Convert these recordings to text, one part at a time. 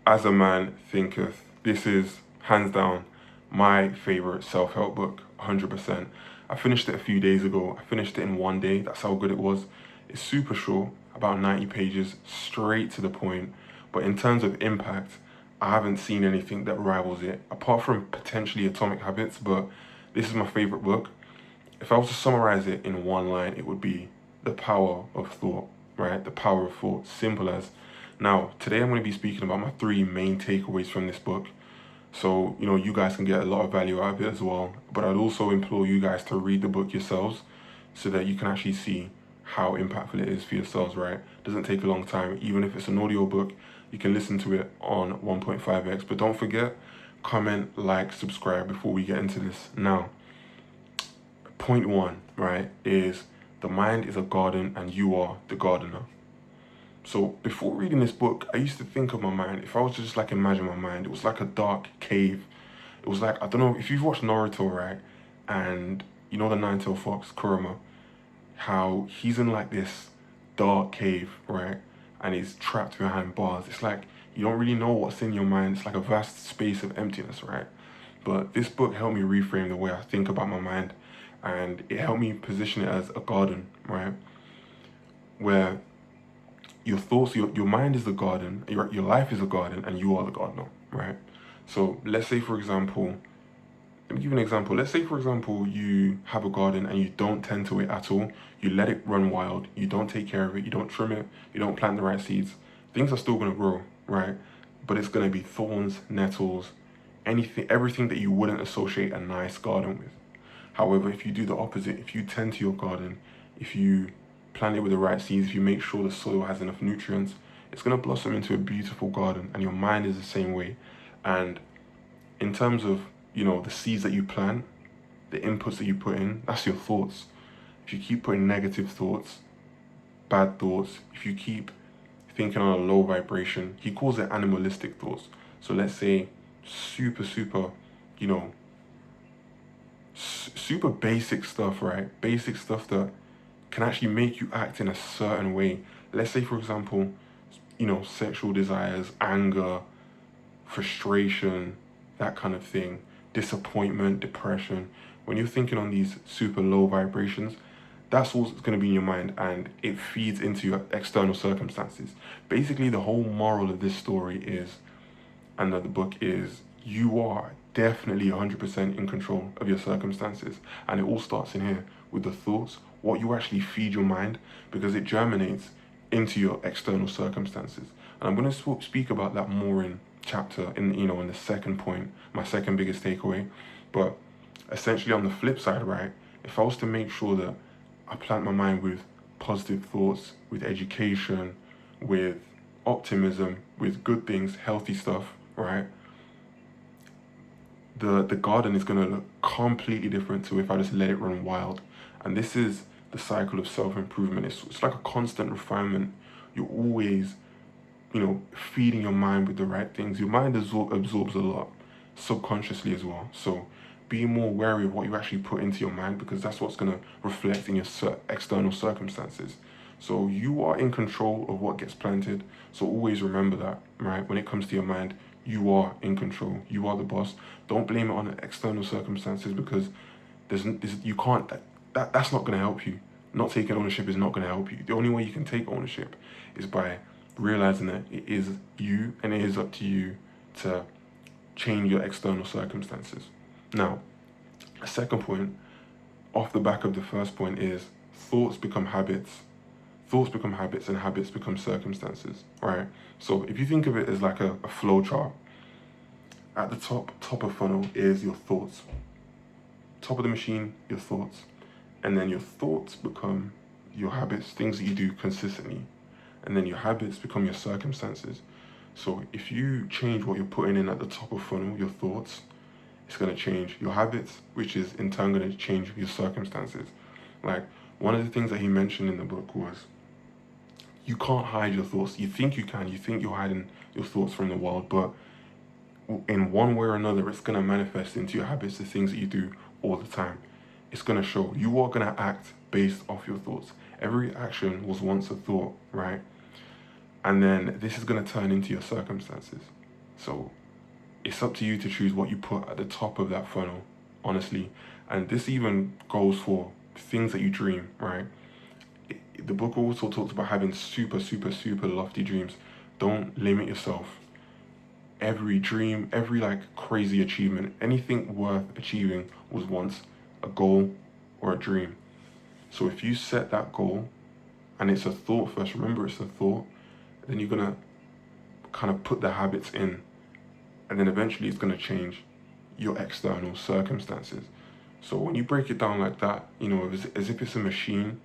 As a Man Thinketh. This is hands down my favorite self-help book, 100%. I finished it a few days ago. I finished it in one day. That's how good it was. It's super short, about 90 pages, straight to the point. But in terms of impact, I haven't seen anything that rivals it, apart from potentially Atomic Habits, but this is my favorite book. If I was to summarize it in one line, it would be the power of thought, right? The power of thought, simple as. Now, today I'm going to be speaking about my three main takeaways from this book. So, you guys can get a lot of value out of it as well. But I'd also implore you guys to read the book yourselves so that you can actually see how impactful it is for yourselves, right? It doesn't take a long time. Even if it's an audio book, you can listen to it on 1.5x. But don't forget, comment, like, subscribe before we get into this. Now, point one, right, is the mind is a garden and you are the gardener. So before reading this book, I used to think of my mind, if I was to just like imagine my mind, it was like a dark cave. It was like, I don't know, if you've watched Naruto, right? And you know the Nine-Tailed Fox, Kurama, how he's in like this dark cave, right? And he's trapped behind bars. It's like you don't really know what's in your mind. It's like a vast space of emptiness, right? But this book helped me reframe the way I think about my mind, and it helped me position it as a garden, right? Where your thoughts, your mind is the garden, your life is a garden, and you are the gardener, right? So let's say, for example, let me give you an example. Let's say, for example, you have a garden and you don't tend to it at all. You let it run wild. You don't take care of it. You don't trim it. You don't plant the right seeds. Things are still going to grow, right? But it's going to be thorns, nettles, anything, everything that you wouldn't associate a nice garden with. However, if you do the opposite, if you tend to your garden, if you plant it with the right seeds, if you make sure the soil has enough nutrients, it's going to blossom into a beautiful garden. And your mind is the same way. And in terms of, the seeds that you plant, the inputs that you put in, that's your thoughts. If you keep putting negative thoughts, bad thoughts, if you keep thinking on a low vibration, he calls it animalistic thoughts. So let's say super, you know, super basic stuff, right? Basic stuff that can actually make you act in a certain way. Let's say, for example, sexual desires, anger, frustration, that kind of thing, disappointment, depression. When you're thinking on these super low vibrations, that's what's going to be in your mind, and it feeds into your external circumstances. Basically, the whole moral of this story is, and that the book is, you are definitely 100% in control of your circumstances. And it all starts in here with the thoughts, what you actually feed your mind, because it germinates into your external circumstances. And I'm going to speak about that more in chapter, in the second point, my second biggest takeaway. But essentially, on the flip side, right, if I was to make sure that I plant my mind with positive thoughts, with education, with optimism, with good things, healthy stuff, right? The garden is going to look completely different to if I just let it run wild. And this is the cycle of self-improvement. It's like a constant refinement. You're always, feeding your mind with the right things. Your mind absorbs a lot subconsciously as well. So be more wary of what you actually put into your mind, because that's what's going to reflect in your external circumstances. So you are in control of what gets planted. So always remember that, right? When it comes to your mind, you are in control. You are the boss. Don't blame it on the external circumstances, because you can't. That's not going to help you. Not taking ownership is not going to help you. The only way you can take ownership is by realizing that it is you, and it is up to you to change your external circumstances. Now, a second point off the back of the first point is thoughts become habits. Thoughts become habits, and habits become circumstances, right? So if you think of it as like a flow chart, at the top of funnel is your thoughts. Top of the machine, your thoughts. And then your thoughts become your habits, things that you do consistently. And then your habits become your circumstances. So if you change what you're putting in at the top of funnel, your thoughts, it's going to change your habits, which is in turn going to change your circumstances. Like, one of the things that he mentioned in the book was, you can't hide your thoughts. You think you can. You think you're hiding your thoughts from the world, but in one way or another, it's going to manifest into your habits, the things that you do all the time. It's going to show. You are going to act based off your thoughts. Every action was once a thought, right? And then this is going to turn into your circumstances. So it's up to you to choose what you put at the top of that funnel, honestly. And this even goes for things that you dream, right? The book also talks about having super, super, super lofty dreams. Don't limit yourself. Every dream, every like crazy achievement, anything worth achieving was once a goal or a dream. So if you set that goal and it's a thought first, remember it's a thought, then you're gonna kind of put the habits in, and then eventually it's gonna change your external circumstances. So when you break it down like that, as if it's a machine,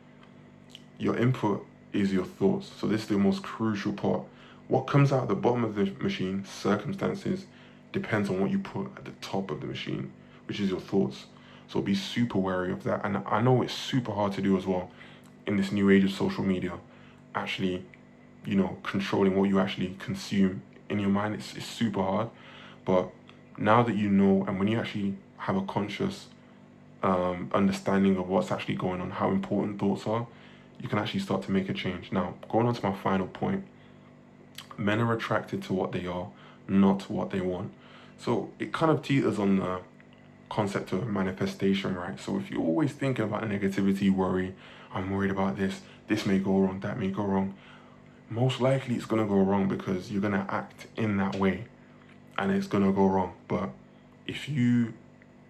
your input is your thoughts. So this is the most crucial part. What comes out at the bottom of the machine, circumstances, depends on what you put at the top of the machine, which is your thoughts. So be super wary of that. And I know it's super hard to do as well in this new age of social media. Actually, controlling what you actually consume in your mind, it's super hard. But now that you know, and when you actually have a conscious understanding of what's actually going on, how important thoughts are, you can actually start to make a change. Now, going on to my final point, men are attracted to what they are, not what they want. So it kind of teeters on the concept of manifestation, right? So if you're always thinking about negativity, worry, I'm worried about this may go wrong, that may go wrong, most likely it's going to go wrong because you're going to act in that way and it's going to go wrong. But if you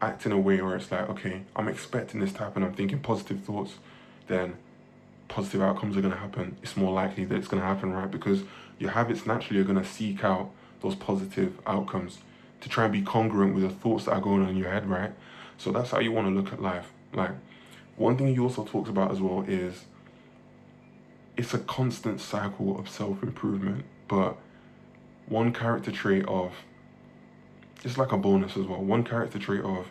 act in a way where it's like, okay, I'm expecting this to happen, I'm thinking positive thoughts, then positive outcomes are going to happen. It's more likely that it's going to happen, right? Because your habits naturally are going to seek out those positive outcomes to try and be congruent with the thoughts that are going on in your head, right? So that's how you want to look at life. Like, one thing he also talks about as well is it's a constant cycle of self-improvement, but one character trait of, it's like a bonus as well, one character trait of,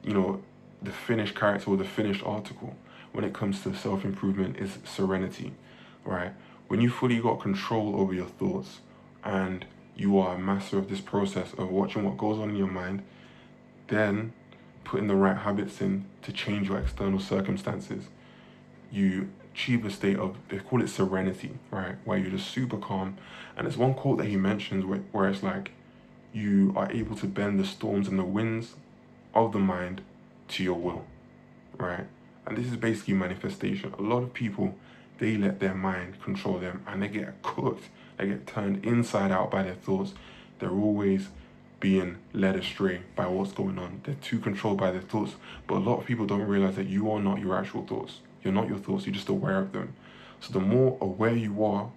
the finished character or the finished article when it comes to self-improvement is serenity, right? When you fully got control over your thoughts and you are a master of this process of watching what goes on in your mind, then putting the right habits in to change your external circumstances, you achieve a state of, they call it serenity, right? Where you're just super calm. And there's one quote that he mentions where it's like, you are able to bend the storms and the winds of the mind to your will, right? And this is basically manifestation. A lot of people, they let their mind control them and they get cooked. They get turned inside out by their thoughts. They're always being led astray by what's going on. They're too controlled by their thoughts. But a lot of people don't realize that you are not your actual thoughts. You're not your thoughts, you're just aware of them. So the more aware you are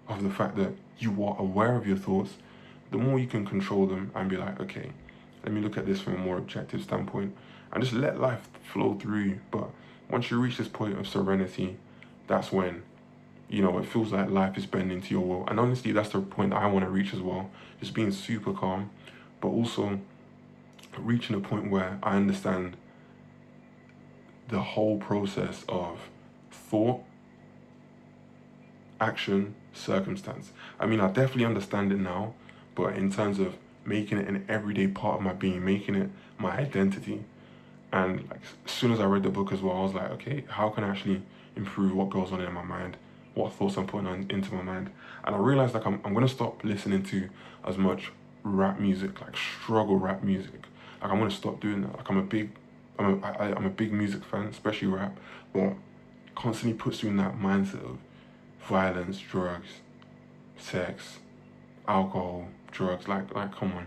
of the fact that you are aware of your thoughts, the more you can control them and be like, okay, let me look at this from a more objective standpoint and just let life flow through you. But once you reach this point of serenity, that's when, it feels like life is bending to your will. And honestly, that's the point that I want to reach as well. Just being super calm, but also reaching a point where I understand the whole process of thought, action, circumstance. I mean, I definitely understand it now, but in terms of making it an everyday part of my being, making it my identity. And like, as soon as I read the book as well, I was like, okay, how can I actually improve what goes on in my mind? What thoughts I'm putting into my mind? And I realized like I'm gonna stop listening to as much rap music, like struggle rap music. Like I'm gonna stop doing that. Like I'm a big music fan, especially rap, but it constantly puts you in that mindset of violence, drugs, sex, alcohol, drugs. Like come on,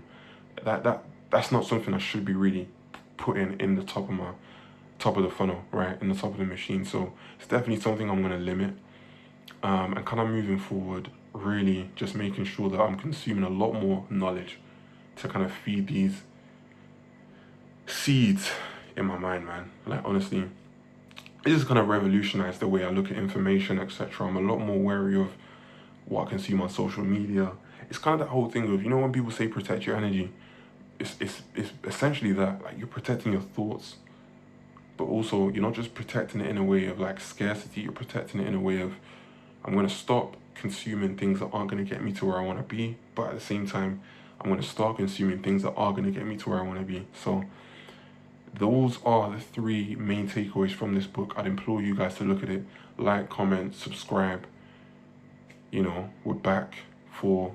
that's not something I should be really putting in the top of the funnel, right, in the top of the machine. So it's definitely something I'm gonna limit, and kind of moving forward, really just making sure that I'm consuming a lot more knowledge to kind of feed these seeds in my mind, man. Like honestly, it just kind of revolutionized the way I look at information, etc. I'm a lot more wary of what I consume on social media. It's kind of that whole thing of, when people say protect your energy, it's essentially that, like, you're protecting your thoughts, but also you're not just protecting it in a way of like scarcity, you're protecting it in a way of, I'm going to stop consuming things that aren't going to get me to where I want to be, but at the same time, I'm going to start consuming things that are going to get me to where I want to be. So those are the three main takeaways from this book. I'd implore you guys to look at it, like, comment, subscribe. We're back for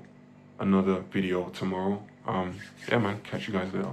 another video tomorrow. Yeah, man, catch you guys later.